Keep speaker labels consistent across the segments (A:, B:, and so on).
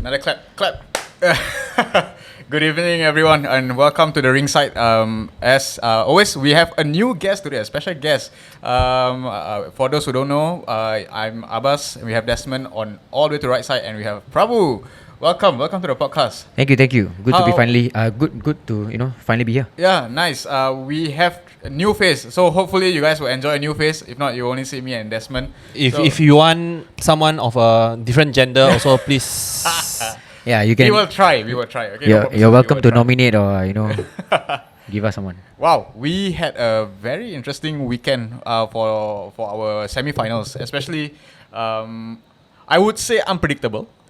A: Another clap. Good evening, everyone, and welcome to the Rinkside. As always, we have a new guest today, a special guest. For those who don't know, I'm Abbas, and we have Desmond on all the way to the right side, and we have Prabhu. Welcome to the podcast.
B: Thank you. Good to be finally. Good to finally be here.
A: Yeah, nice. We have a new face, so hopefully you guys will enjoy a new face. If not, you only see me and Desmond.
C: If you want someone of a different gender, also please.
B: Yeah, you can.
A: We will try. Okay.
B: You're welcome to nominate or give us someone.
A: Wow, we had a very interesting weekend for our semi-finals, especially I would say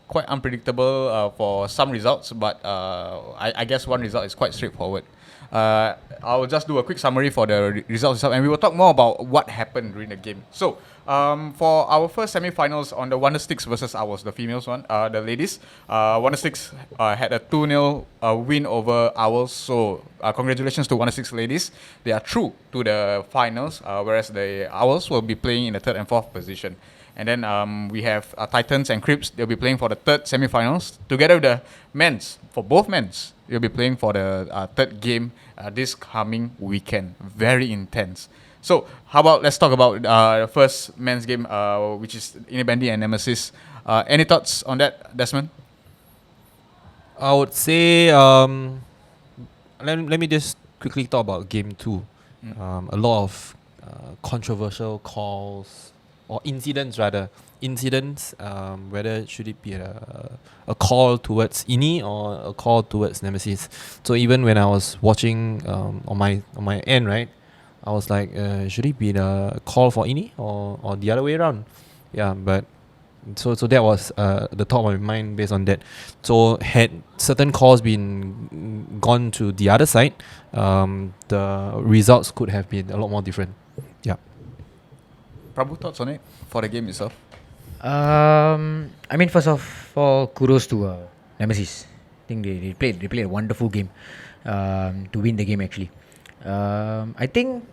A: quite unpredictable for some results, but I guess one result is quite straightforward. I will just do a quick summary for the results itself, and we will talk more about what happened during the game. So, for our first semi-finals on the Wondersticks versus ours, the females one, the ladies, Wondersticks had a 2-0 win over ours. So, congratulations to Wondersticks ladies. They are through to the finals, whereas the owls will be playing in the third and fourth position. And then we have Titans and Crips. They'll be playing for the third semi-finals. Together with the men's, for both men's, they'll be playing for the third game this coming weekend. Very intense. So, how about let's talk about the first men's game, which is Inne and Nemesis. Any thoughts on that, Desmond?
C: I would say let me just quickly talk about game 2. A lot of controversial calls or incidents rather. Whether should it be a call towards Inne or a call towards Nemesis. So even when I was watching on my end, right, I was like, should it be the call for Inne or the other way around? Yeah, but so that was the top of my mind based on that. So had certain calls been gone to the other side, the results could have been a lot more different. Yeah.
A: Prabhu, thoughts on it for the game itself?
B: First of all, kudos to Nemesis. I think they played a wonderful game to win the game actually. I think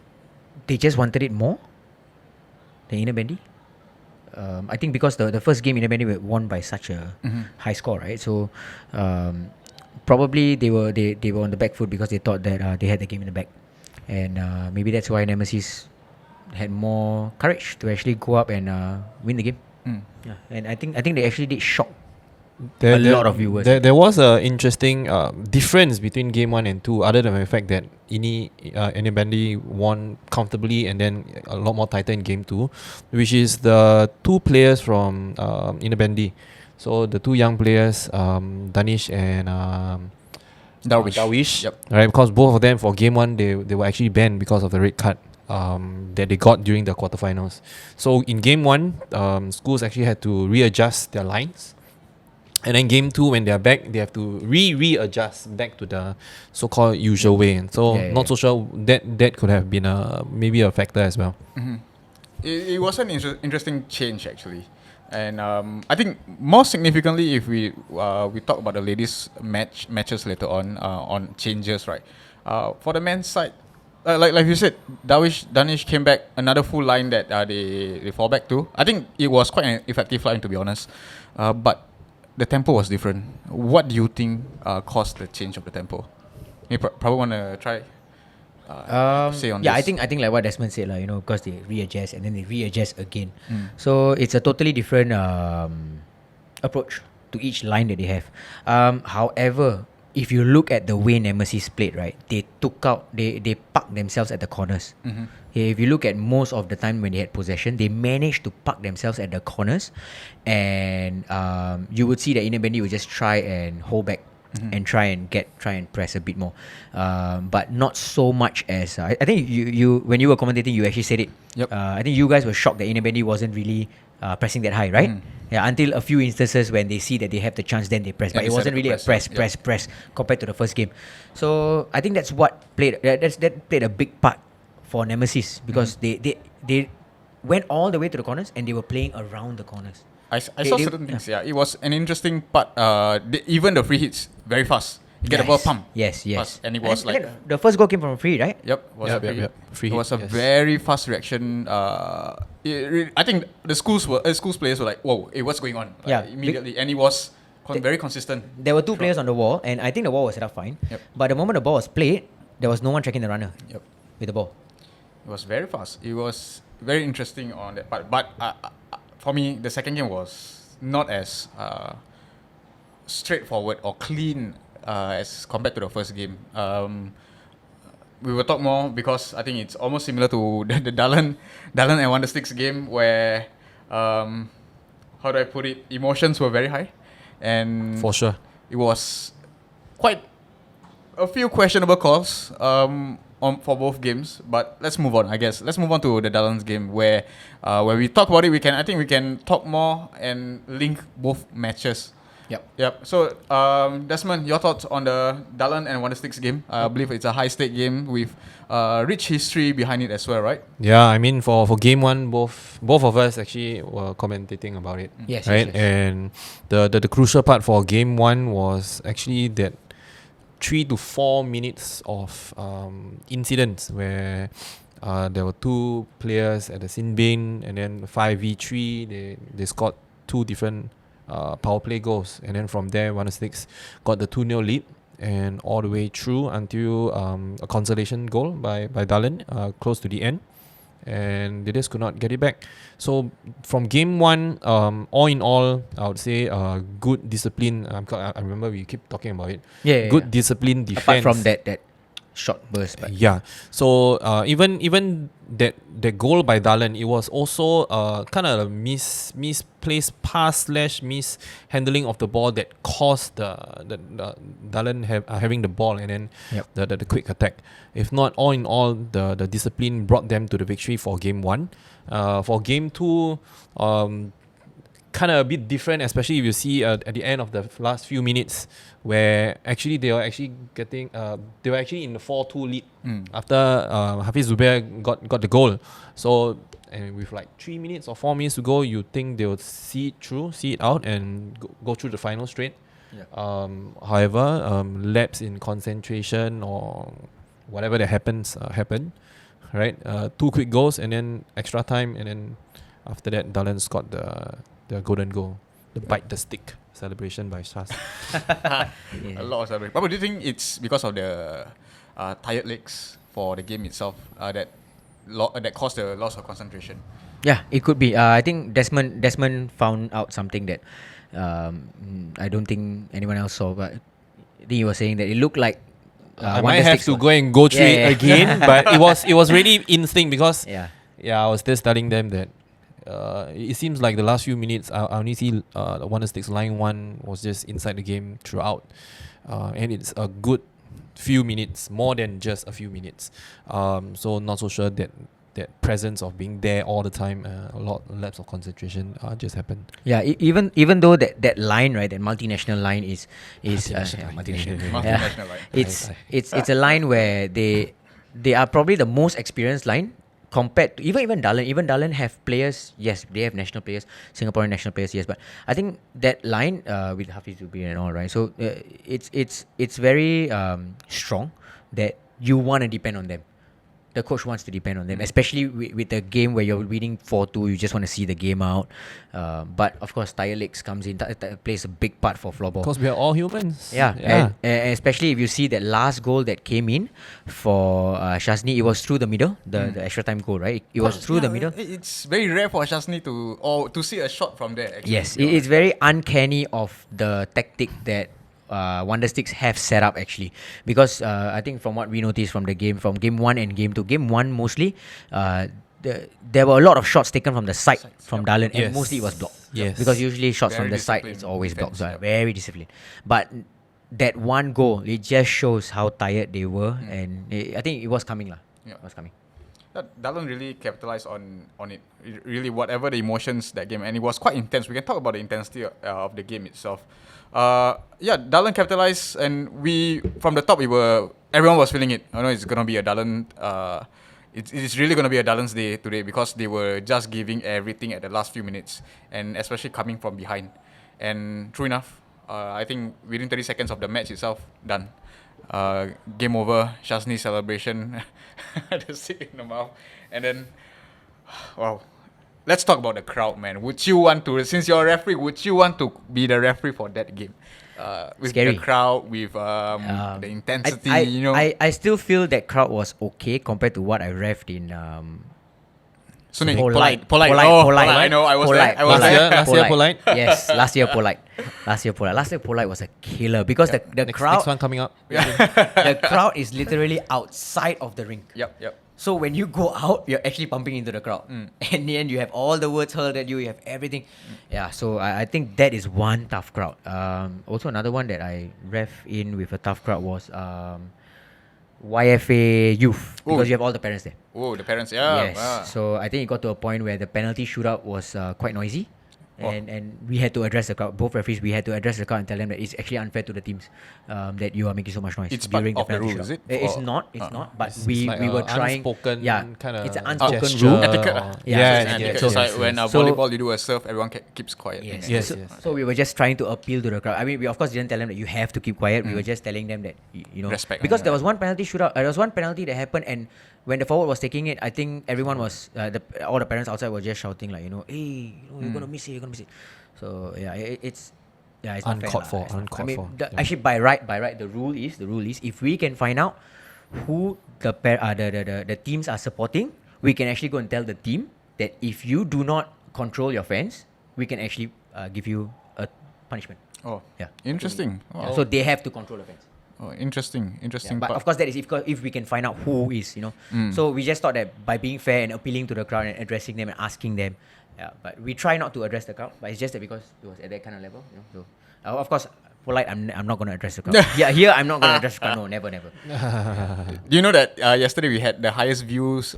B: they just wanted it more than Inne. I think because the first game Inne were won by such a high score, right? So probably they were on the back foot because they thought that they had the game in the bag, and maybe that's why Nemesis had more courage to actually go up and win the game. Yeah, and I think they actually did shock a lot of viewers.
C: There was an interesting difference between game 1 and 2, other than the fact that Inne won comfortably and then a lot more tighter in game 2, which is the 2 players from Inne. So the 2 young players, Danish and Darwish.
A: Yep.
C: Right, because both of them for game 1 they were actually banned because of the red card that they got during the quarterfinals. So in game 1, schools actually had to readjust their lines. And then game 2, when they are back, they have to readjust back to the so-called usual way. And so not so sure that could have been maybe a factor as well.
A: Mm-hmm. It was an interesting change actually. And I think more significantly, if we talk about the ladies matches later on changes, right? For the men's side, like you said, Danish came back, another full line that they fall back to. I think it was quite an effective line, to be honest. But the tempo was different. What do you think caused the change of the tempo? You probably want to try say on this.
B: I think like what Desmond said, because they readjust and then they readjust again. So it's a totally different approach to each line that they have. However, if you look at the way Nemesis played, right, they parked themselves at the corners. If you look at most of the time when they had possession, they managed to park themselves at the corners, and you would see that Inne would just try and hold back and try and press a bit more, but not so much as I think you when you were commentating, you actually said it.
A: Yep.
B: I think you guys were shocked that Inne wasn't really pressing that high, right? Yeah, until a few instances when they see that they have the chance, then they press. But it wasn't really a press compared to the first game. So I think that's what played a big part for Nemesis, because they went all the way to the corners and they were playing around the corners.
A: I saw certain things. Yeah, it was an interesting part. Even the free hits very fast. You get the ball pump.
B: Yes.
A: Fast, and it was like
B: the first goal came from a free, right?
A: Yep.
C: Free
A: it was
C: hit,
A: a very fast reaction. I think the schools players were like, "Whoa, what's going on?"
B: Yeah,
A: immediately, and it was very consistent.
B: There were two players on the wall, and I think the wall was set up fine.
A: Yep.
B: But the moment the ball was played, there was no one tracking the runner
A: Yep.
B: with the ball.
A: It was very fast. It was very interesting on that part. But for me, the second game was not as straightforward or clean as compared to the first game. We will talk more because I think it's almost similar to the Dalen and Wondersticks game where, how do I put it, emotions were very high. And
C: For sure.
A: it was quite a few questionable calls for both games, but let's move on. I guess let's move on to the Dalen's game where when we talk about it, we can talk more and link both matches. Yep. So Desmond, your thoughts on the Dalen and Wondersticks game? I believe it's a high stake game with rich history behind it as well, right?
C: Yeah, I mean for game one, both of us actually were commentating about it.
B: Yes.
C: Right,
B: yes.
C: and the crucial part for game one was actually that 3 to 4 minutes of incidents where there were two players at the sin bin, and then 5v3 they scored two different power play goals, and then from there Wondersticks got the 2-0 lead, and all the way through until a consolation goal by Dalen close to the end, and they just could not get it back. So from game one, all in all, I would say good discipline. I remember we keep talking about it. Good discipline defense.
B: Apart from that short burst. But
C: Yeah. So even that goal by Dalen, it was also kind of a misplaced pass / mishandling of the ball that caused the Dalen having the ball, and then the quick attack. If not, all in all, the discipline brought them to the victory for game one. For game two, kind of a bit different, especially if you see at the end of the last few minutes where actually they were actually in the 4-2 lead after Hafiz Zubair got the goal. So, and with like 3 minutes or 4 minutes to go, you think they would see it out and go through the final straight. However, lapse in concentration or whatever that happened, right? 2 quick goals and then extra time, and then after that Dalen scored the golden goal, the bite the stick celebration by Shaz.
A: A lot of celebration. But do you think it's because of the tired legs for the game itself that caused the loss of concentration?
B: Yeah, it could be. I think Desmond found out something that I don't think anyone else saw, but I think he was saying that it looked like
C: I might have to go and go through it again, but it was really instinct because I was just telling them that it seems like the last few minutes I only see Wondersticks line 1 was just inside the game throughout, and it's a good few minutes, more than just a few minutes. So not so sure that presence of being there all the time, a lot lapse of concentration just happened.
B: Yeah, even though that line, right, that multinational line is
A: Multinational line.
B: It's a line where they are probably the most experienced line compared to even Dalen. Even Dalen have players, yes, they have national players, Singaporean national players, yes, but I think that line with Hafiz Zubair and all, right, so it's very strong that you want to depend on them. The coach wants to depend on them, especially with a game where you're winning 4-2. You just want to see the game out. But of course, tired legs comes in, plays a big part for floorball.
C: Because we are all humans.
B: Yeah. And especially if you see that last goal that came in for Shazni, it was through the middle, the extra time goal, right? It was through the middle.
A: It's very rare for Shazni to see a shot from there. Actually,
B: Yes, it's very uncanny of the tactic that Wondersticks have set up actually, because I think from what we noticed from game 1 and game 2, game 1 mostly there were a lot of shots taken from the side from Dalen, and mostly it was blocked.
C: Yes,
B: because usually shots
A: very
B: from the side it's always
A: defense,
B: blocked. So very disciplined. But that one goal, it just shows how tired they were, and I think it was coming It was coming.
A: Dalen really capitalized on it. Really, whatever the emotions that game, and it was quite intense. We can talk about the intensity of the game itself. Dalen capitalized, and we from the top everyone was feeling it. I know it's gonna be a Dalen. It's really gonna be a Dalen's day today because they were just giving everything at the last few minutes, and especially coming from behind. And true enough, I think within 30 seconds of the match itself, done. Game over. Shazni celebration, the stick in the mouth, and then, wow, let's talk about the crowd, man. Would you want to, since you're a referee, would you want to be the referee for that game? With
B: Scary.
A: the crowd, with the intensity,
B: I still feel that crowd was okay compared to what I refed in
A: SUniG,
B: Polite.
A: polite. I know, I was there.
C: Last year, Polite.
B: Yes, last year Polite. Last year Polite was a killer because the crowd
C: Next one coming up.
B: the crowd is literally outside of the rink.
A: Yep.
B: So when you go out, you're actually pumping into the crowd. And then you have all the words hurled at you, you have everything. Yeah, so I think that is one tough crowd. Also another one that I ref in with a tough crowd was YFA youth, because you have all the parents there.
A: Oh, the parents, yeah.
B: Yes. So I think it got to a point where the penalty shootout was quite noisy. And we had to address the crowd. Both referees, we had to address the crowd and tell them that it's actually unfair to the teams that you are making so much noise
A: It's part
B: during
A: of
B: the
A: the
B: penalty
A: rule,
B: shootout.
A: is it?
B: It's
A: Or-
B: not. It's not. But
C: It's
B: we
C: like
B: were
C: a
B: trying.
C: unspoken
B: Kinda
C: it's an
B: unspoken
C: gesture
B: rule.
A: Etiquette.
C: or-
B: Yeah,
C: Yeah,
B: so
C: yeah,
A: It's
B: so-
A: like when
B: so-
A: volleyball, you do a serve, everyone keeps quiet.
B: Yes.
C: Yes,
B: so,
C: yes.
B: so we were just trying to appeal to the crowd. I mean, we of course didn't tell them that you have to keep quiet. We were just telling them that
A: Respect.
B: because there was one penalty shootout. There was one penalty that happened, and when the forward was taking it, I think everyone was all the parents outside were just shouting like, hey, you're gonna miss it, you're gonna miss it. So yeah, it's not
C: Uncalled
B: fair,
C: for,
B: lah.
C: uncalled
B: I mean,
C: for,
B: the-
C: yeah.
B: actually by right, the rule is if we can find out who the teams are supporting, we can actually go and tell the team that if you do not control your fans, we can actually give you a punishment.
A: Oh,
B: Yeah.
A: interesting.
B: Yeah,
A: Wow.
B: so they have to control the fans.
A: Oh, interesting.
B: Yeah, but
A: part.
B: of course, that is if we can find out who is, So we just thought that by being fair and appealing to the crowd and addressing them and asking them, but we try not to address the crowd. But it's just that because it was at that kind of level, So of course, Polite, I'm not going to address the crowd. Here I'm not going to address the crowd. No, never.
A: Do you know that yesterday we had the highest views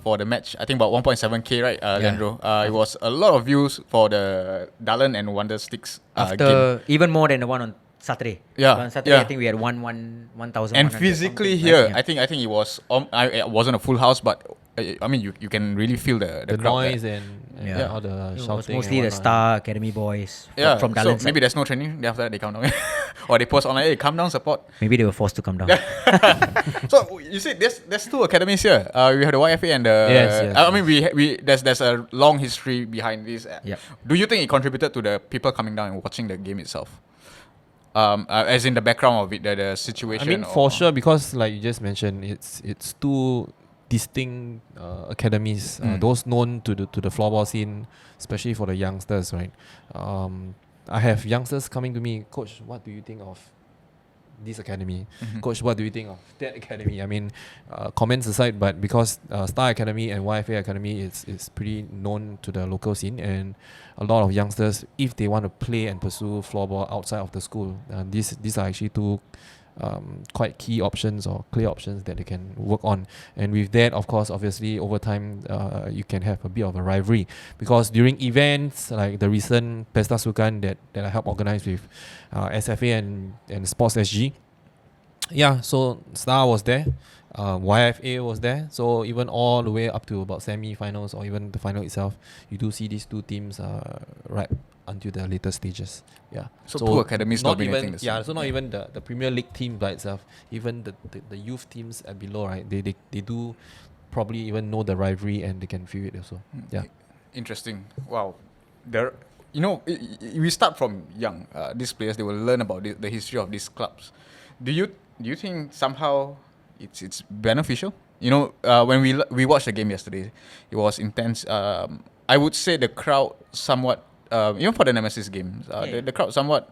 A: for the match? I think about 1.7k, right, Leandro? It was a lot of views for the Dalen and Wondersticks game.
B: After even more than the one on Saturday.
A: Yeah,
B: On Saturday,
A: yeah.
B: I think we had 1,000.
A: And physically here, I think it was. It wasn't a full house, but I mean, you can really feel the
C: The
A: crowd
C: noise
A: there.
C: and all the
B: It was
C: shouting.
B: mostly
C: and
B: the
C: whatnot.
B: Star Academy boys
A: Yeah,
B: from
A: so
B: Dalen.
A: maybe there's no training. Then after that, they come down, or they post online. Hey, come down, support.
B: Maybe they were forced to come down.
A: So you see, there's two academies here. We have the YFA and the.
C: Yes,
A: I mean, we there's a long history behind this.
B: Yep.
A: Do you think it contributed to the people coming down and watching the game itself? As in the background of it, the situation.
C: I mean, for sure, because like you just mentioned, it's two distinct academies. Those known to the floorball scene, especially for the youngsters, right? I have youngsters coming to me, Coach, what do you think of this academy? Coach, what do you think of that academy? I mean, comments aside, but because Star Academy and YFA Academy is pretty known to the local scene, and a lot of youngsters, if they want to play and pursue floorball outside of the school, these are actually two quite key options or clear options that they can work on. And with that, of course, obviously over time you can have a bit of a rivalry, because during events like the recent Pesta Sukan that I helped organize with SFA and Sports SG, so Star was there, YFA was there, so even all the way up to about semi-finals or even the final itself, you do see these two teams right until the later stages.
A: So two academies
C: not
A: dominating
C: even
A: the scene.
C: so not even the Premier League team by itself, even the youth teams at below, right, they do probably even know the rivalry and they can feel it also.
A: Interesting. Wow. We start from young. These players, they will learn about the history of these clubs. Do you think somehow it's beneficial? When we watched the game yesterday, it was intense. I would say the crowd somewhat, even for the Nemesis games, the crowd somewhat.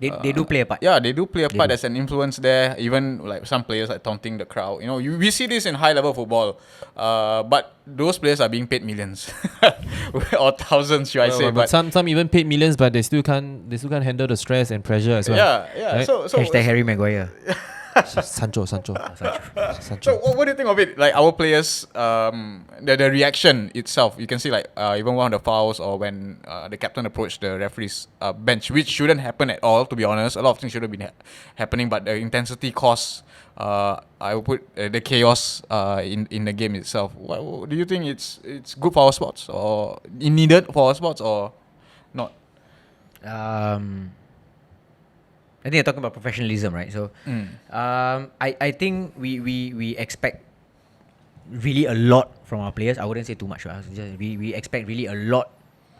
B: They do play a part.
A: Yeah, they do play a part.
B: do.
A: There's an influence there. Even like some players like taunting the crowd. We see this in high level football, but those players are being paid millions or thousands, should I say?
C: But some even paid millions, but they still can't handle the stress and pressure as well.
A: yeah.
C: Right?
A: So
B: Hashtag Harry Maguire.
C: Sancho.
A: So what do you think of it? Like our players, the reaction itself. You can see like even one of the fouls, or when the captain approached the referee's bench, which shouldn't happen at all. To be honest, a lot of things should have been happening, but the intensity caused. I would put the chaos in the game itself. What do you think? It's good for our sports, or needed for our sports, or not?
B: I think you're talking about professionalism, right? So, I think we expect really a lot from our players. I wouldn't say too much. We expect really a lot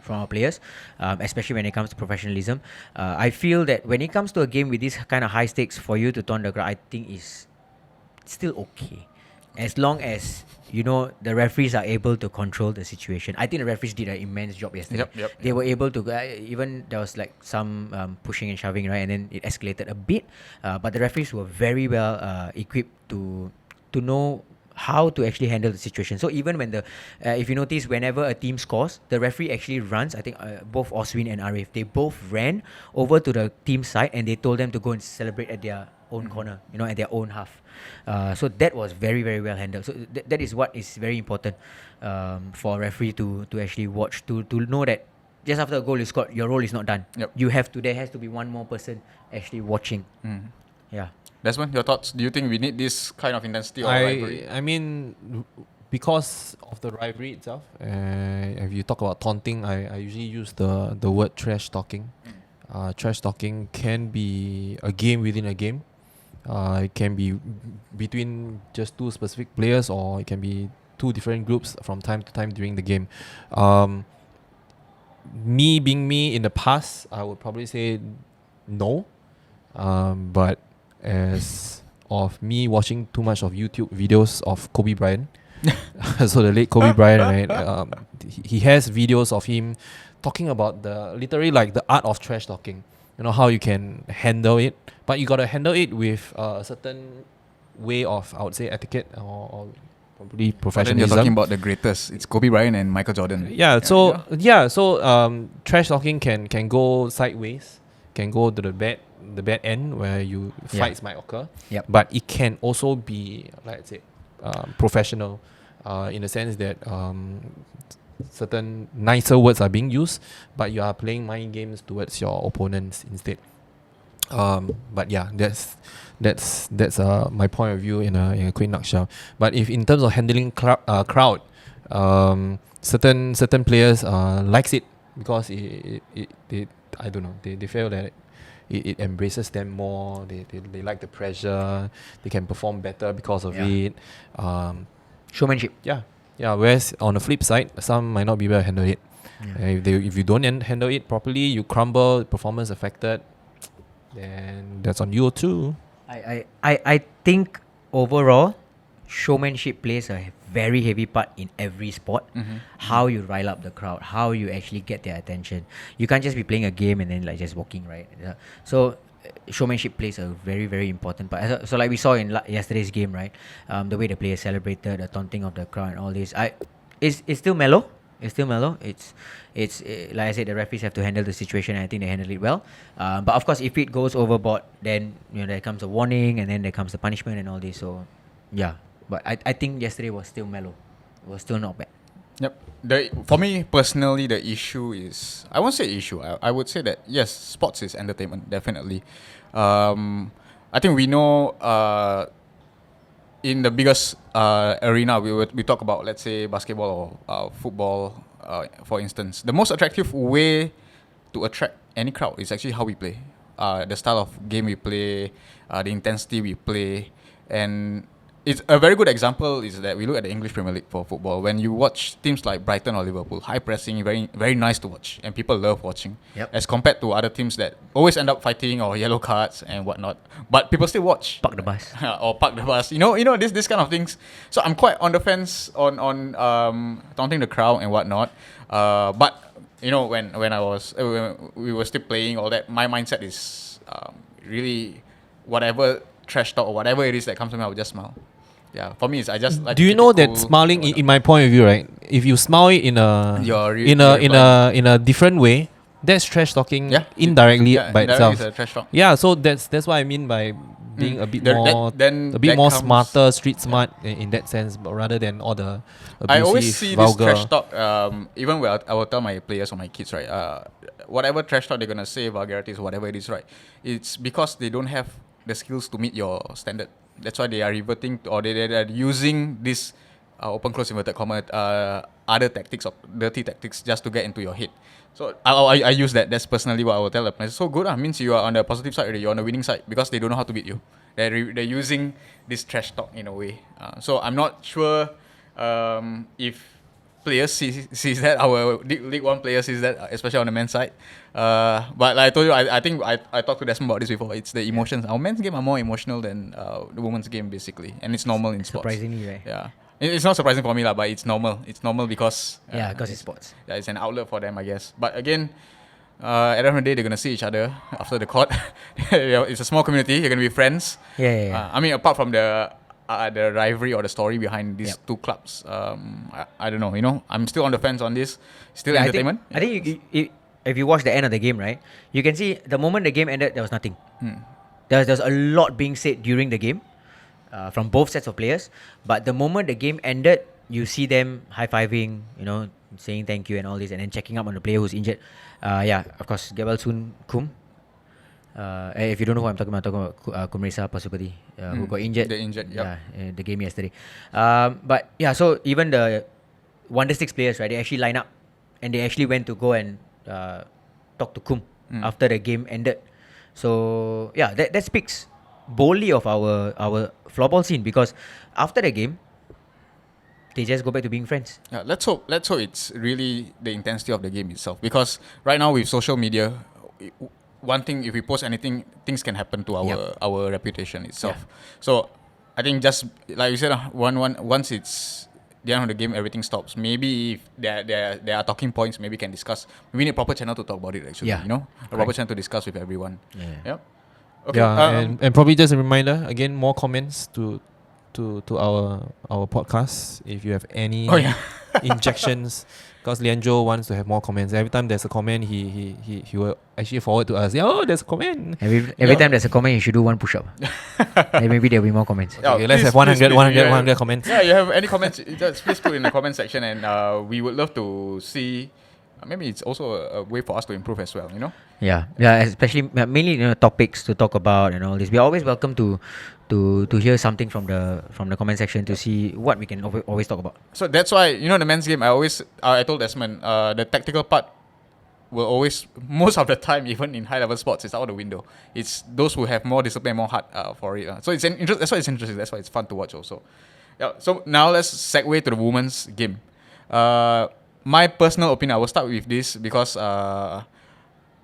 B: from our players, especially when it comes to professionalism. I feel that when it comes to a game with this kind of high stakes, for you to turn the crowd, I think is still okay. As long as the referees are able to control the situation. I think the referees did an immense job yesterday. They were able to even there was like some pushing and shoving, right, and then it escalated a bit. But the referees were very well equipped to know how to actually handle the situation. So even when if you notice, whenever a team scores, the referee actually runs. I think both Oswin and Arif, they both ran over to the team side and they told them to go and celebrate at their own corner, at their own half. So that was very, very well handled. So that is what is very important for a referee to actually watch, to know that just after a goal is scored, your role is not done. There has to be one more person actually watching. Yeah.
A: Desmond, your thoughts? Do you think we need this kind of intensity or rivalry?
C: I mean, because of the rivalry itself, if you talk about taunting, I usually use the word trash talking. Trash talking can be a game within a game. It can be between just two specific players, or it can be two different groups from time to time during the game. Me being me in the past, I would probably say no. But as of me watching too much of YouTube videos of Kobe Bryant, so the late Kobe Bryant, right? He has videos of him talking about literally like the art of trash talking. How you can handle it, but you gotta handle it with a certain way of, I would say, etiquette or probably professionalism.
A: Then you're talking about the greatest. It's Kobe Bryant and Michael Jordan.
C: So trash talking can go sideways, can go to the bad end where fights might occur. But it can also be, like I said, professional, in the sense that certain nicer words are being used, but you are playing mind games towards your opponents instead. But yeah, that's my point of view in a quick nutshell. But if in terms of handling crowd, certain players likes it because it I don't know, they feel that it embraces them more. They like the pressure. They can perform better because of it.
B: Showmanship.
C: Yeah, whereas on the flip side, some might not be able to handle it. If you don't handle it properly, you crumble, performance affected, then that's on you too.
B: I think overall, showmanship plays a very heavy part in every sport. How you rile up the crowd, how you actually get their attention. You can't just be playing a game and then like just walking, right? So showmanship plays a very, very important part. So like we saw in yesterday's game, right? The way the players celebrated, the taunting of the crowd and all this. It's still mellow. It's still mellow. It's like I said, the referees have to handle the situation, and I think they handled it well. But of course, if it goes overboard, then there comes a warning, and then there comes the punishment and all this. So yeah, but I think yesterday was still mellow. It was still not bad.
A: For me personally, the issue is, I won't say issue. I would say that yes, sports is entertainment, definitely. I think we know in the biggest arena, we talk about, let's say, basketball or football, for instance. The most attractive way to attract any crowd is actually how we play, the style of game we play, the intensity we play, and it's a very good example is that we look at the English Premier League for football. When you watch teams like Brighton or Liverpool, high pressing, very, very nice to watch, and people love watching. As compared to other teams that always end up fighting or yellow cards and whatnot, but people still watch.
B: Park the bus.
A: Or park the bus. This kind of things. So I'm quite on the fence on taunting the crowd and whatnot. But when we were still playing all that, my mindset is really whatever trash talk or whatever it is that comes to me, I would just smile. Yeah, for me, it's I just like.
C: Do you know that smiling, in my point of view, right? If you smile it in a different way, that's trash talking indirectly by itself.
A: It's trash talk.
C: Yeah, so that's what I mean by being a bit more smarter, street smart in that sense, but rather than all the abusive,
A: I always see
C: vulgar.
A: this trash talk. Even where I will tell my players or my kids, right? Whatever trash talk they're gonna say, vulgarities, whatever it is, right? It's because they don't have the skills to meet your standard. That's why they are reverting or they are using this open close inverted comma other tactics or dirty tactics just to get into your head. So I use that. That's personally what I will tell the players. So good, means you are on the positive side already. You're on the winning side because they don't know how to beat you. They're using this trash talk in a way. So I'm not sure if players sees that, our League 1 players sees that, especially on the men's side. But like I told you, I think I talked to Desmond about this before. It's the emotions. Our men's game are more emotional than the women's game, basically. And it's normal in sports.
B: Surprisingly, right?
A: Yeah. It's not surprising for me, but it's normal. It's normal because...
B: because it's sports.
A: Yeah, it's an outlet for them, I guess. But again, at the end of the day, they're going to see each other after the court. It's a small community. You're going to be friends.
B: Yeah.
A: I mean, apart from the rivalry or the story behind these two clubs, I don't know. You know, I'm still on the fence on this. Still entertainment.
B: I think if you watch the end of the game, right, you can see the moment the game ended, there was nothing. There's a lot being said during the game from both sets of players. But the moment the game ended, you see them high-fiving, you know, saying thank you and all this, and then checking up on the player who's injured. Of course, get well soon, Kum. If you don't know who I'm talking about Kumresa Pasupati, who got injured.
A: The injured,
B: in the game yesterday. But yeah, so even the Wondersticks players, right, they actually line up and they actually went to go and talk to Kum after the game ended. So yeah, that speaks boldly of our floorball scene, because after the game, they just go back to being friends.
A: Yeah, let's hope it's really the intensity of the game itself. Because right now with social media, one thing, if we post anything, things can happen to our reputation itself.
B: Yeah.
A: So I think just like you said, once it's the end of the game, everything stops. Maybe if there are talking points, maybe can discuss. We need a proper channel to talk about it. Actually, you know, a proper channel to discuss with everyone. Yep. Okay.
C: And probably just a reminder again, more comments to our podcast if you have any injections, because Leandro wants to have more comments. Every time there's a comment, he will actually forward to us. There's a comment.
B: Every time there's a comment, you should do one push-up. And maybe there'll be more comments.
C: Okay, let's have 100 comments.
A: Yeah, you have any comments, just please put in the comment section, and we would love to see. Maybe it's also a way for us to improve as well, you know?
B: Yeah, especially mainly, you know, topics to talk about and all this. We're always welcome to hear something from the comment section to see what we can always talk about.
A: So that's why, you know, the men's game, I told Desmond, the tactical part will always, most of the time, even in high level sports, it's out the window. It's those who have more discipline, more heart for it. So it's that's why it's interesting. That's why it's fun to watch also. Yeah. So now let's segue to the women's game. My personal opinion, I will start with this because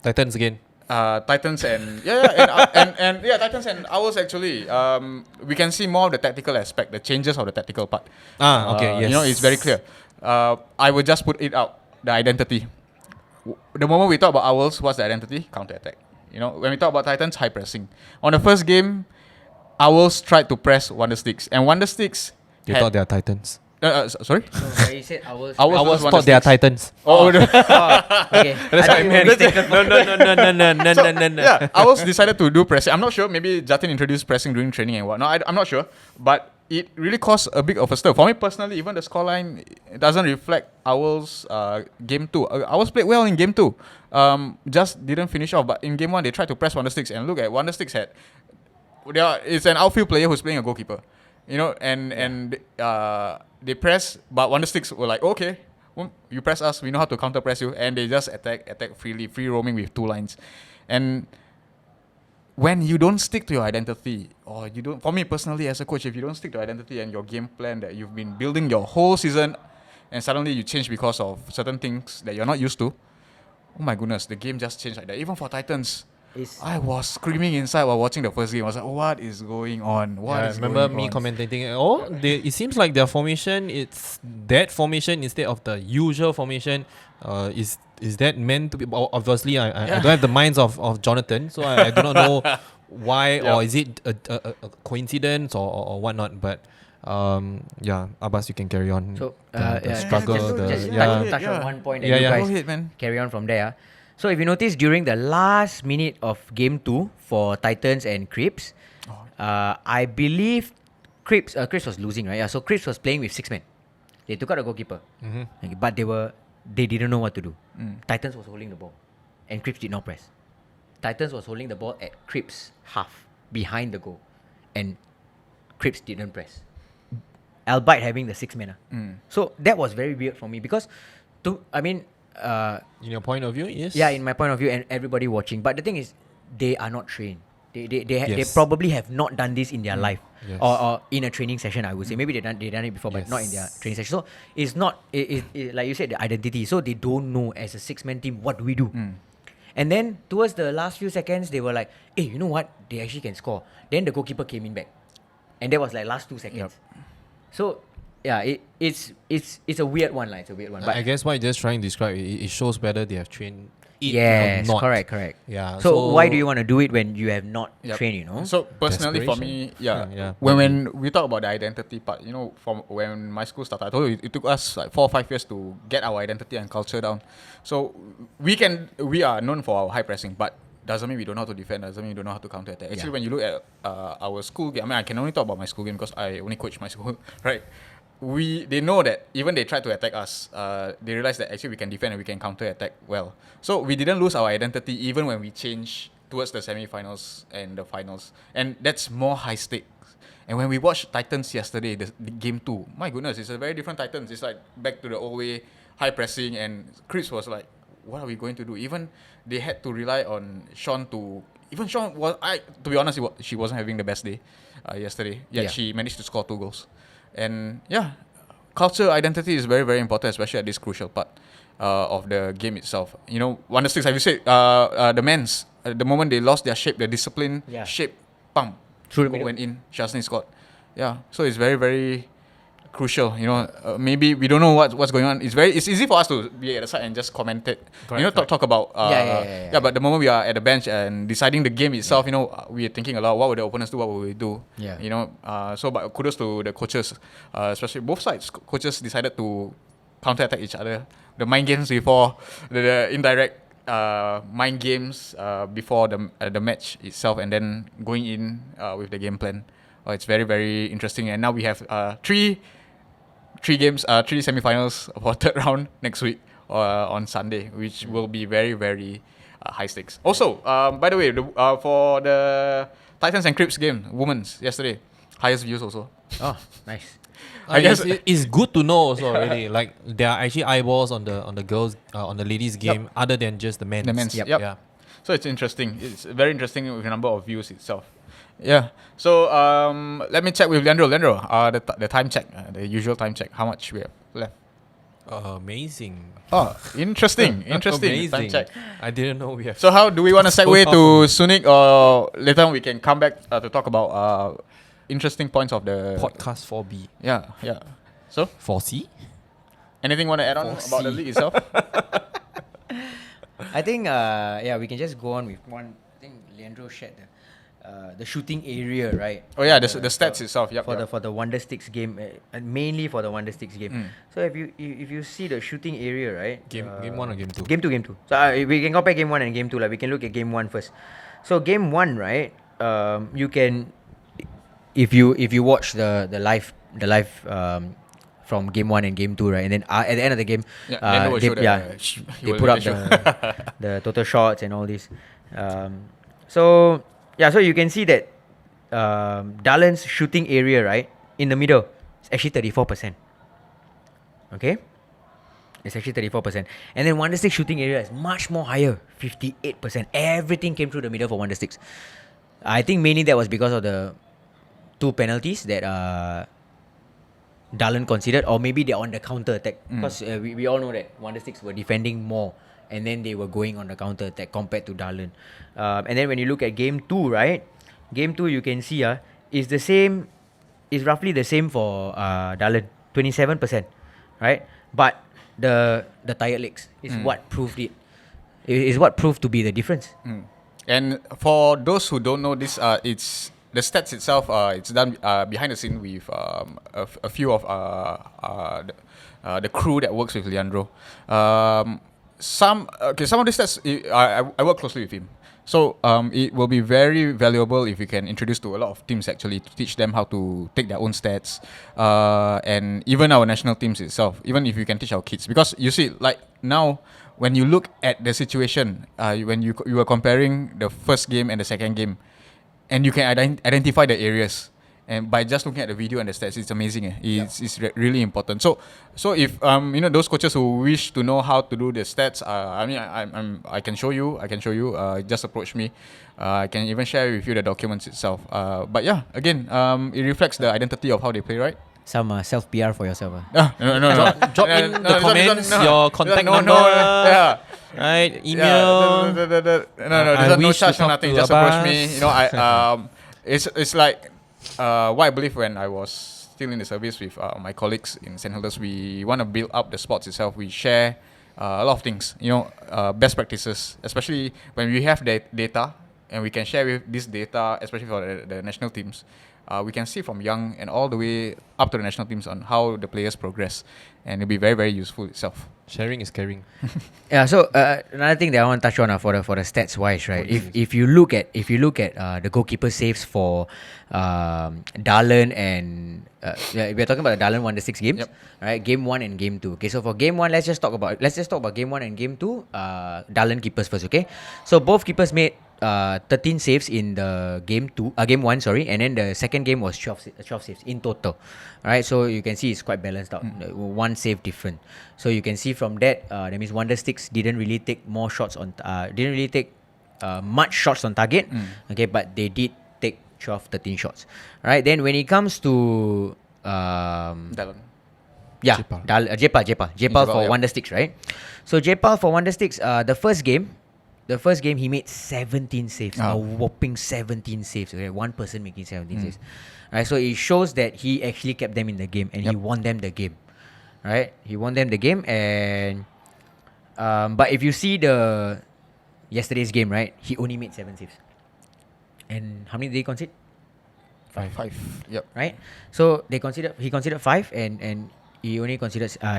C: Titans again.
A: Titans and Titans and Owls actually. We can see more of the tactical aspect, the changes of the tactical part.
C: Okay, yes.
A: You know, it's very clear. I will just put it out. The identity. The moment we talk about Owls, what's the identity? Counter-attack. You know, when we talk about Titans, high pressing. On the first game, Owls tried to press Wondersticks, and Wondersticks.
C: You thought they are Titans.
A: Sorry?
B: So you said Owls
C: Owls thought they are Titans.
B: okay.
C: That's what I meant.
A: No. Yeah, Owls decided to do pressing. I'm not sure. Maybe Jatin introduced pressing during training and whatnot. I'm not sure. But it really caused a bit of a stir. For me personally, even the scoreline doesn't reflect Owls' game 2. Owls played well in game 2. Just didn't finish off. But in game 1, they tried to press Wondersticks. And look at Wondersticks it's an outfield player who's playing a goalkeeper. You know, and they press, but Wondersticks were like, okay, you press us, we know how to counter press you, and they just attack freely, free roaming with 2 lines. And when you don't stick to your identity, or you don't, for me personally as a coach, if you don't stick to your identity and your game plan that you've been building your whole season, and suddenly you change because of certain things that you're not used to, oh my goodness, the game just changed like that. Even for Titans, I was screaming inside while watching the first game. I was like, what is going on?
C: I remember me commentating, it seems like their formation, it's that formation instead of the usual formation. Is that meant to be? Obviously, I don't have the minds of Jonathan, so I do not know why, or is it a coincidence or whatnot. But Abbas, you can carry on.
B: So
C: the struggle.
B: Just touch on one point and you guys
A: go ahead, man.
B: Carry on from there. So if you notice, during the last minute of game 2 for Titans and Crips, I believe Crips was losing, right? Yeah, so Crips was playing with 6 men. They took out a goalkeeper, but they didn't know what to do. Titans was holding the ball, and Crips did not press. Titans was holding the ball at Crips half behind the goal, and Crips didn't press, albeit having the 6 men. So that was very weird for me because,
C: in your point of view, yes.
B: Yeah, in my point of view, and everybody watching. But the thing is, they are not trained. They
C: Yes.
B: probably have not done this in their life.
C: Yes.
B: Or in a training session, I would say. Maybe they done it before, but not in their
C: Yes.
B: training session. So it's not, like you said, the identity. So they don't know as a 6-man team, what do we do? And then towards the last few seconds, they were like, hey, you know what? They actually can score. Then the goalkeeper came in back. And that was like last 2 seconds. So yeah, it's a weird one. It's a weird one. But
C: I guess what you're just trying to describe, it shows whether they have trained it
B: yes,
C: or not.
B: correct.
C: Yeah.
B: So why do you want to do it when you have not trained, you know?
A: So personally for me, when we talk about the identity part, you know, from when my school started, I told you it took us like 4 or 5 years to get our identity and culture down. So we are known for our high pressing, but doesn't mean we don't know how to defend, doesn't mean we don't know how to counter attack. Actually, when you look at our school game, I mean, I can only talk about my school game because I only coach my school, right? They know that even they tried to attack us, they realized that actually we can defend and we can counter attack well. So we didn't lose our identity even when we changed towards the semi-finals and the finals, and that's more high stakes. And when we watched Titans yesterday, the game 2, my goodness, it's a very different Titans. It's like back to the old way, high pressing, and Chris was like, what are we going to do? Even they had to rely on Sean to. Even Sean was, to be honest, she wasn't having the best day yesterday. Yet she managed to score 2 goals. And culture identity is very, very important, especially at this crucial part of the game itself. You know, Wondersticks, have you said the men's, the moment they lost their shape, their discipline shape, pump,
B: Through the
A: goal
B: middle.
A: went in, Shasni scored. Yeah, so it's very, very crucial. You know, maybe we don't know what's going on. It's easy for us to be at the side and just comment it. Talk about but the moment we are at the bench and deciding the game itself, you know, we are thinking a lot. What would the opponents do? What would we do?
B: Yeah.
A: You know, but kudos to the coaches, especially both sides. Coaches decided to counter attack each other. The mind games before the indirect mind games before the match itself, and then going in with the game plan. It's very, very interesting. And now we have three games, 3 semi-finals for third round next week on Sunday, which will be very, very high stakes. Also, by the way, for the Titans and Crips game, women's yesterday, highest views also.
B: Oh, nice.
A: I guess
C: it's good to know also already. Like there are actually eyeballs on the girls on the ladies game other than just the men's.
A: The men's,
B: Yep.
C: Yeah.
A: So it's interesting. It's very interesting with the number of views itself. Yeah. So let me check with Leandro. Leandro, the time check, the usual time check. How much we have left?
C: Amazing.
A: Oh, interesting. Time
C: Amazing.
A: check.
C: I didn't know we have.
A: So how do we want to
C: So
A: segue
C: far
A: to SUniG, or later on we can come back to talk about interesting points of the
C: podcast 4B.
A: Yeah. So
C: 4C?
A: anything want to add on about the league itself?
B: I think we can just go on with one. I think Leandro shared the shooting area, right?
A: Oh yeah, the stats itself. Yep.
B: For the Wondersticks game, mainly for the Wondersticks game. So if you see the shooting area, right?
C: Game 1 or game 2?
B: Game 2. So we can compare game 1 and game 2. Like we can look at game 1 first. So game 1, right? You can, if you watch the live from game 1 and game 2, right? And then at the end of the game, they put up the total shots and all this. So you can see that Dalen's shooting area, right, in the middle, is actually 34%. Okay? It's actually 34%. And then Wondersticks shooting area is much more higher, 58%. Everything came through the middle for Wondersticks. I think mainly that was because of the 2 penalties that Dalen considered, or maybe they're on the counter attack. Because we all know that Wondersticks were defending more, and then they were going on the counter attack compared to Dalen. And then when you look at game 2, right? Game 2, you can see is the same, is roughly the same for Dalen, 27%, right? But the tired legs is what proved it. Is what proved to be the difference.
A: And for those who don't know this, it's the stats itself. It's done behind the scene with a few of the crew that works with Leandro. Some of the stats I work closely with him, so it will be very valuable if you can introduce to a lot of teams actually to teach them how to take their own stats, and even our national teams itself. Even if you can teach our kids, because you see, like now, when you look at the situation, when you were comparing the first game and the second game, and you can identify the areas. And by just looking at the video and the stats, it's amazing. It's really important. So if those coaches who wish to know how to do the stats, I can show you. Just approach me. I can even share with you the documents itself. But yeah, again, it reflects the identity of how they play, right?
B: Some self PR for yourself.
A: No.
C: Drop in the comments your contact number.
A: Yeah.
C: Right, email.
A: No charge, no nothing. Just approach me. It's like what I believe when I was still in the service with my colleagues in St Hildas. We want to build up the sports itself. We share a lot of things. Best practices, especially when we have data and we can share with this data, especially for the national teams. We can see from young and all the way up to the national teams on how the players progress, and it'll be very, very useful itself.
C: Sharing is caring.
B: Yeah. So another thing that I want to touch on for the stats wise, right? If you look at the goalkeeper saves for Dalen and we're talking about the Dalen Wondersticks games, right? Game 1 and Game 2. Okay. So for Game 1, let's just talk about Game 1 and Game 2. Dalen keepers first. Okay. So both keepers made 13 saves in the game 1, sorry, and then the second game was 12 saves in total. Alright, so you can see it's quite balanced out. One save different. So you can see from that, that means Wondersticks didn't really take much shots on target. Okay, but they did take 13 shots. Alright, then when it comes to
A: Dalen.
B: Yeah, Jepal for Wondersticks, right? So Jepal for Wondersticks, the first game he made 17 saves, a whopping 17 saves. Okay, one person making 17 saves. Right, so it shows that he actually kept them in the game and he won them the game. Right, he won them the game, and but if you see the yesterday's game, right, he only made 7 saves. And how many did they concede?
A: 5. Yep.
B: Right, so he considered 5, and he only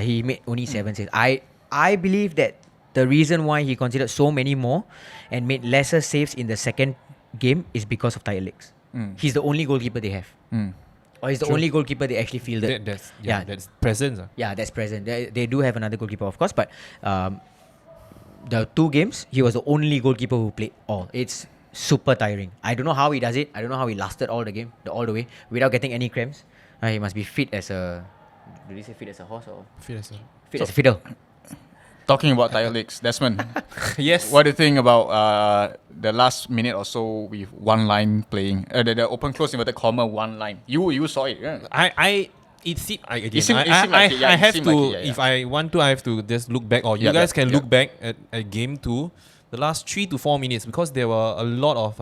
B: he made only 7 saves. I believe that the reason why he considered so many more and made lesser saves in the second game is because of tired legs. He's the only goalkeeper they have. Or he's the only goalkeeper they actually fielded.
C: That's present.
B: Yeah, that's present. They do have another goalkeeper, of course, but the 2 games, he was the only goalkeeper who played all. It's super tiring. I don't know how he does it. I don't know how he lasted all the way without getting any cramps. He must be fit as a... Did he say fit as a horse or...
C: Fit as
B: a fiddle.
A: Talking about tired legs, Desmond.
C: Yes.
A: What do you think about the last minute or so with one line playing? The open close inverted comma one line. You saw it, yeah?
C: I have to. If I want to, I have to just look back. Or you guys can look back at game 2, the last 3 to 4 minutes, because there were a lot of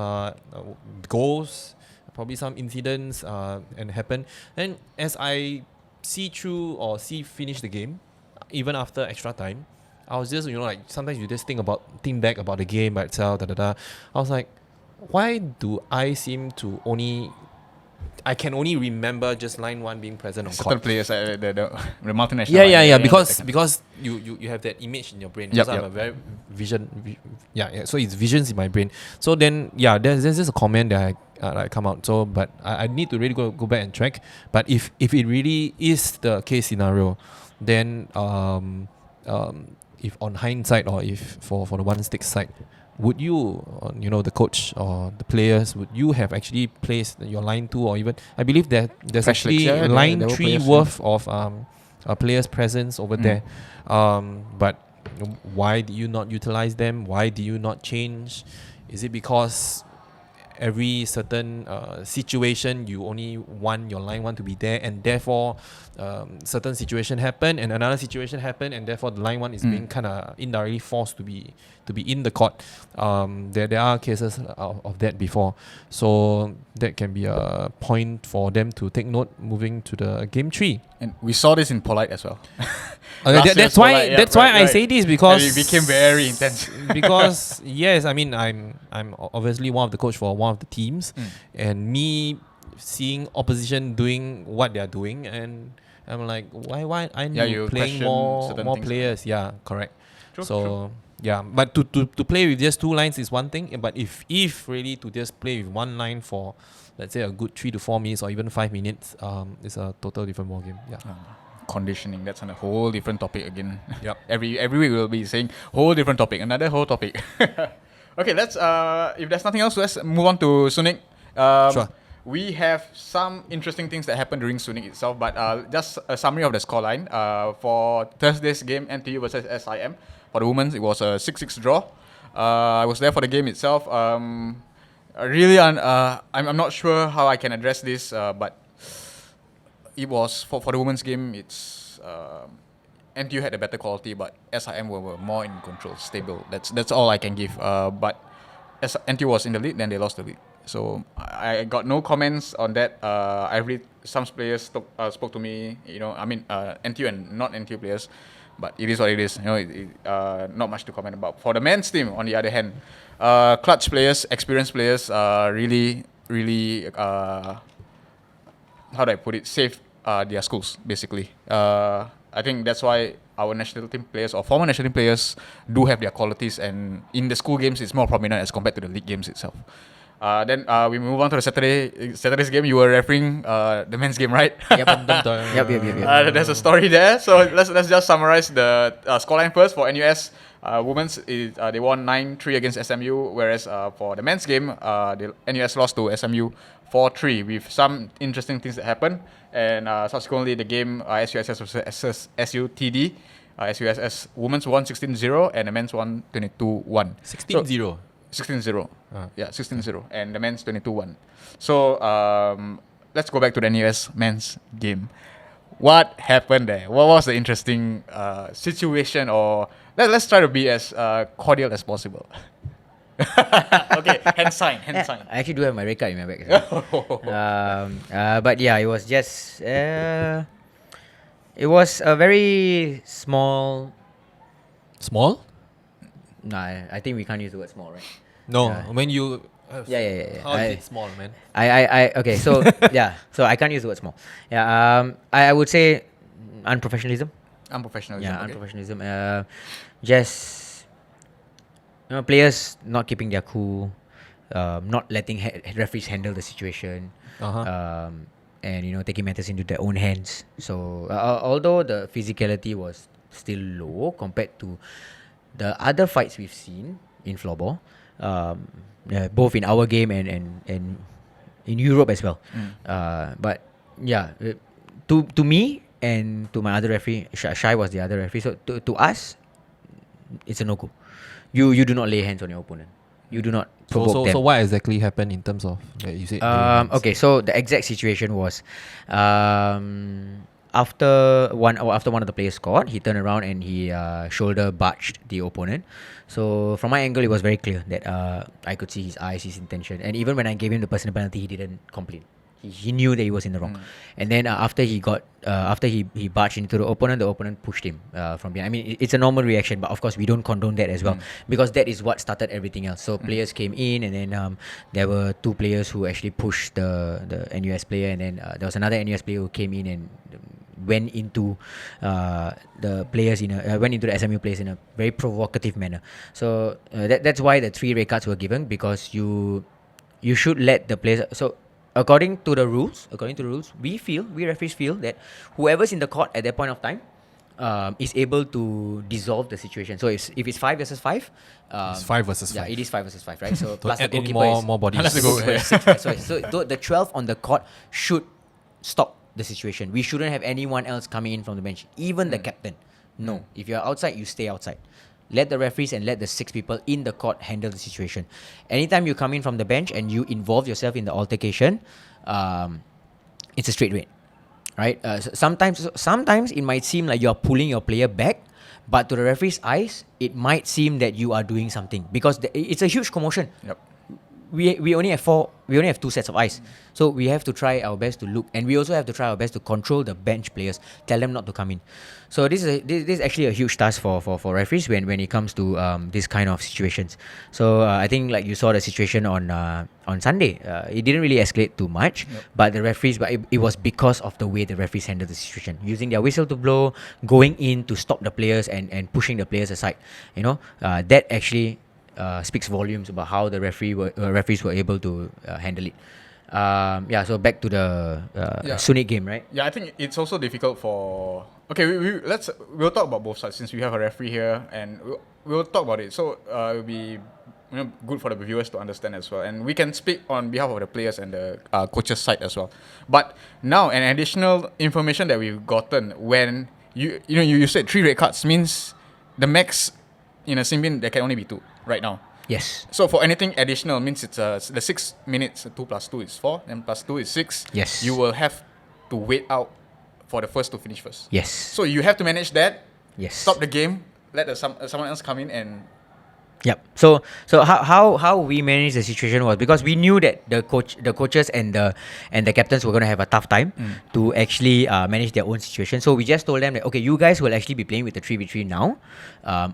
C: goals, probably some incidents and happened. And as I finish the game, even after extra time, I was just, sometimes you just think back about the game by itself, I was like, why do I seem to I can only remember just line 1 being present on
A: certain
C: court.
A: players, the multinational.
C: Yeah, because you have that image in your brain.
A: Yep.
C: I'm a very so it's visions in my brain. So then, there's just a comment that I come out. So, but I need to really go back and track. But if it really is the case scenario, then if on hindsight, or if for the Wondersticks side, would you, the coach or the players, would you have actually placed your line 2, or even, I believe that there's actually line 3 worth of players' presence over there. But why do you not utilize them? Why do you not change? Is it because every certain situation you only want your line 1 to be there, and therefore certain situation happen and another situation happen, and therefore the line 1 is being kind of indirectly forced to be in the court? There are cases of that before, so that can be a point for them to take note moving to the game 3.
A: And we saw this in Polite as well.
C: That's why I say this, because
A: and it became very intense.
C: Because yes, I mean, I'm obviously one of the coach for one of the teams, and me seeing opposition doing what they're doing, and I'm like, why aren't you playing more players? Yeah, correct. True. Yeah, but to play with just 2 lines is one thing, but if really to just play with 1 line for, let's say, a good 3 to 4 minutes or even 5 minutes, it's a total different ballgame. Yeah.
A: Conditioning, that's on a whole different topic again.
C: Yep.
A: Every week we'll be saying whole different topic, another whole topic. Okay, let's if there's nothing else, let's move on to SUniG.
C: Sure.
A: we have some interesting things that happened during SUniG itself, but just a summary of the scoreline. For Thursday's game, NTU versus SIM. For the women, it was a 6-6 draw. I was there for the game itself. Really, I'm not sure how I can address this, but it was for the women's game. It's NTU had a better quality, but SIM were more in control, stable. That's all I can give. But as NTU was in the lead, then they lost the lead. So I got no comments on that. Some players spoke to me. NTU and not NTU players, but it is what it is. Not much to comment about. For the men's team, on the other hand, clutch players, experienced players, really, how do I put it? Saved their schools basically. I think that's why our national team players or former national team players do have their qualities, and in the school games, it's more prominent as compared to the league games itself. Then we move on to the Saturday's game. You were refereeing the men's game, right?
B: Yep.
A: There's a story there. So let's just summarize the scoreline first. For NUS, women's they won 9-3 against SMU, whereas for the men's game, the NUS lost to SMU 4-3 with some interesting things that happened. And subsequently, the game SUSS versus SUTD. SUSS women's won 16-0 and the men's won 22-1.
C: 16-0.
A: 16-0. Yeah, 16-0. And the men's 22-1. So let's go back to the NUS men's game. What happened there? What was the interesting situation? Or let's try to be as cordial as possible. Okay, hand sign.
B: I actually do have my red card in my bag. But yeah, it was just... it was a very small...
C: Small?
B: Nah, I think we can't use the word small, right?
C: No,
B: Yeah.
C: when you...
B: Yeah.
C: How is it small, man?
B: Okay, so yeah, so I can't use the word small. Yeah, I would say unprofessionalism.
A: Unprofessionalism.
B: Yeah,
A: okay.
B: unprofessionalism. Just players not keeping their cool, not letting referees handle the situation, and taking matters into their own hands. So although the physicality was still low compared to the other fights we've seen in floorball, both in our game and in Europe as well. But yeah, to me and to my other referee, Shai was the other referee. So to us, it's a no-go. You do not lay hands on your opponent. You do not provoke them.
C: So what exactly happened in terms of you said?
B: Okay, so the exact situation was, after one of the players scored, he turned around and he shoulder barged the opponent. So from my angle, it was very clear that I could see his eyes, his intention, and even when I gave him the personal penalty, he didn't complain. He knew that he was in the wrong. And then after he barged into the opponent pushed him from behind. I mean, it's a normal reaction, but of course we don't condone that as well, because that is what started everything else. So players came in, and then there were two players who actually pushed the NUS player, and then there was another NUS player who came in and went into the players went into the SMU players in a very provocative manner. So that's why the 3 red cards were given, because you should let the players. So according to the rules, we referees feel that whoever's in the court at that point of time is able to dissolve the situation. So if it's 5 versus 5,
C: it's 5 versus 5.
B: Yeah, it is 5 versus 5, right? So
C: Don't
B: plus the
C: add any
B: goalkeeper
C: more bodies.
B: plus the goalkeeper is 6, right? So the 12 on the court should stop the situation. We shouldn't have anyone else coming in from the bench, even the captain. No, if you're outside, you stay outside. Let the referees and let the 6 people in the court handle the situation. Anytime you come in from the bench and you involve yourself in the altercation, it's a straight red, right? Sometimes it might seem like you're pulling your player back, but to the referee's eyes, it might seem that you are doing something, because it's a huge commotion.
A: Yep.
B: We only have 2 sets of eyes, so we have to try our best to look, and we also have to try our best to control the bench players, tell them not to come in. So this is actually a huge task for referees when it comes to this kind of situations. So I think, like you saw the situation on Sunday, it didn't really escalate too much, but the referees, it was because of the way the referees handled the situation, using their whistle to blow, going in to stop the players and pushing the players aside. That actually speaks volumes about how the referees were able to handle it. So back to the SUniG game, right?
A: Yeah, I think it's also difficult for... Okay, we'll talk about both sides, since we have a referee here, and we'll talk about it. So it'll be good for the viewers to understand as well. And we can speak on behalf of the players and the coaches side as well. But now an additional information that we've gotten when you said 3 red cards means the max in a sim bin there can only be 2 right now.
B: Yes.
A: So for anything additional means it's the 6 minutes, 2 plus 2 is 4, and plus 2 is 6.
B: Yes.
A: You will have to wait out for the first to finish first.
B: Yes.
A: So you have to manage that.
B: Yes.
A: Stop the game. Let someone else come in and.
B: Yep. So how we managed the situation was because we knew that the coaches and the captains were going to have a tough time to actually manage their own situation. So we just told them that okay, you guys will actually be playing with the 3v3 now,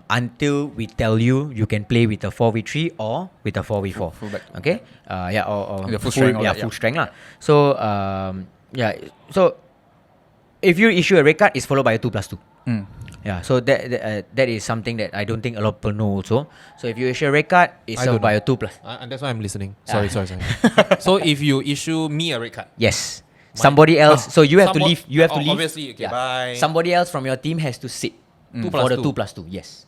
B: until we tell you can play with a 4v3 or with a 4v4.
A: Fullback.
B: Okay. Or
A: the full strength.
B: full strength lah. So So if you issue a red card, it's followed by a 2+2. Yeah, so that is something that I don't think a lot of people know also. So if you issue a red card, it's followed by a 2+.
C: And that's why I'm listening. Sorry. So if you issue me a red card.
B: Yes. Somebody else. So you have to leave. You have to leave.
C: Obviously, okay, bye.
B: Somebody else from your team has to sit for the 2+2. Yes.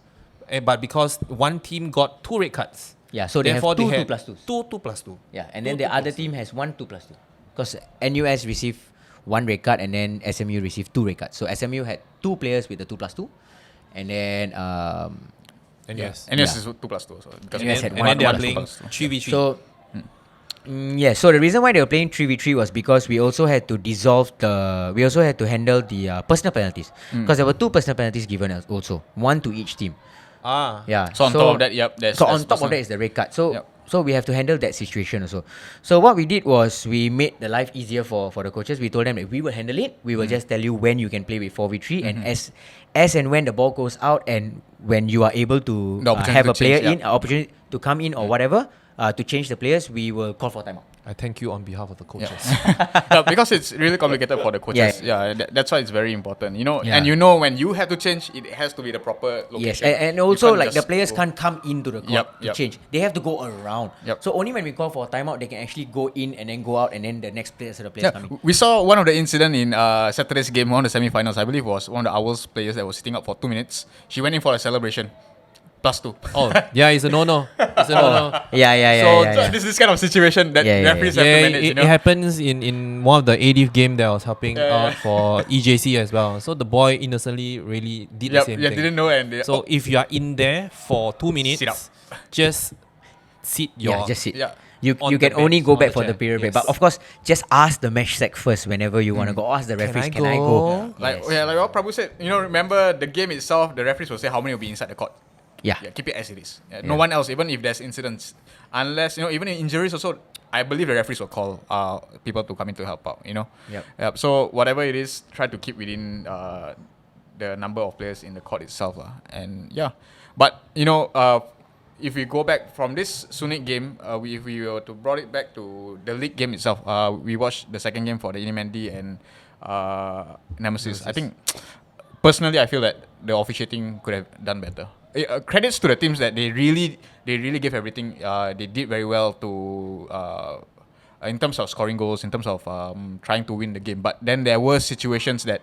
C: But because one team got 2 red cards.
B: Yeah, so they have
C: therefore
B: two
C: they had
B: 2+2s.
C: 2+2.
B: Yeah, and then the other team has 1 2+2. Because NUS received 1 red card and then SMU received 2 red cards. So SMU had 2 players with the 2+2. And then
C: NUS.
A: NUS is 2+2. So because
B: NUS had
C: And then they are
B: 1+2.
C: playing 3v3.
B: So so the reason why they were playing 3v3 was because we also had to handle the personal penalties. Because there were 2 personal penalties given us also. 1 to each team. Yeah.
A: So on top of that,
B: on top of that is the red card. So we have to handle that situation also. So what we did was we made the life easier for the coaches. We told them that we will handle it. We will just tell you when you can play with 4v3 and as and when the ball goes out and when you are able to have a player opportunity to come in or whatever to change the players, we will call for timeout.
C: I thank you on behalf of the coaches.
A: Because it's really complicated for the coaches. That's why it's very important. And when you have to change, it has to be the proper location.
B: Yes, and also like the players can't come into the court to
A: Yep.
B: change. They have to go around.
A: Yep.
B: So only when we call for a timeout, they can actually go in and then go out, and then the next players come in.
A: We saw one of the incident in Saturday's game, one of the semi-finals. I believe was one of the Owls players that was sitting up for 2 minutes. She went in for a celebration. +2.
C: Oh, yeah, it's a no-no. It's a no-no.
A: So this kind of situation that referees have to manage.
C: It happens in one of the ADF game that I was helping out for EJC as well. So the boy innocently really did the same thing.
A: Didn't know.
C: So if you are in there for 2 minutes,
A: sit up.
C: Just sit your...
B: just sit.
A: Yeah.
B: You
C: on
B: can
C: the
B: only
C: bench,
B: go
C: on
B: back
C: the
B: for the
C: chair.
B: period break.
C: Yes.
B: But of course, just ask the match sec first whenever you want to go. Ask the referees, can I go?
A: Like what Prabhu said, remember the game itself, the referees will say how many will be inside the court.
B: Yeah.
A: Keep it as it is. No one else, even if there's incidents. Unless, even in injuries also, I believe the referees will call people to come in to help out, Yep. So whatever it is, try to keep within the number of players in the court itself. And but, if we go back from this SUniG game, if we were to brought it back to the league game itself, we watched the second game for the Inne and Nemesis. I think, personally, I feel that the officiating could have done better. Credits to the teams that they really gave everything. They did very well to in terms of scoring goals, in terms of trying to win the game. But then there were situations that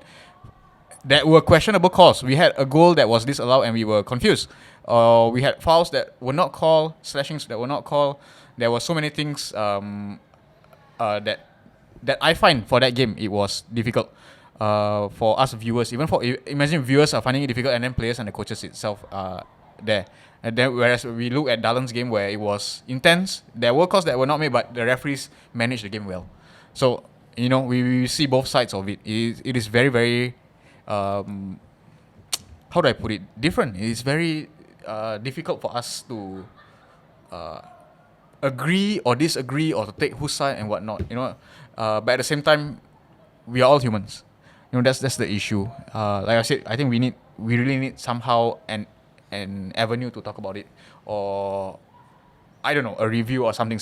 A: were questionable calls. We had a goal that was disallowed and we were confused. We had fouls that were not called, slashings that were not called. There were so many things that I find for that game it was difficult. For us viewers, imagine viewers are finding it difficult, and then players and the coaches itself are there. And then whereas we look at Dalen's game where it was intense, there were calls that were not made, but the referees managed the game well. So we see both sides of it. It is very very how do I put it? Different. It is very difficult for us to agree or disagree or to take whose side and whatnot. But at the same time, we are all humans. That's the issue. Like I said, I think we really need somehow an avenue to talk about it, or I don't know, a review or something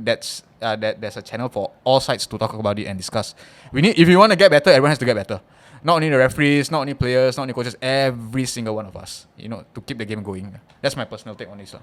A: that's there's a channel for all sides to talk about it and discuss. If you want to get better, everyone has to get better. Not only the referees, not only players, not only coaches, every single one of us. To keep the game going. That's my personal take on this.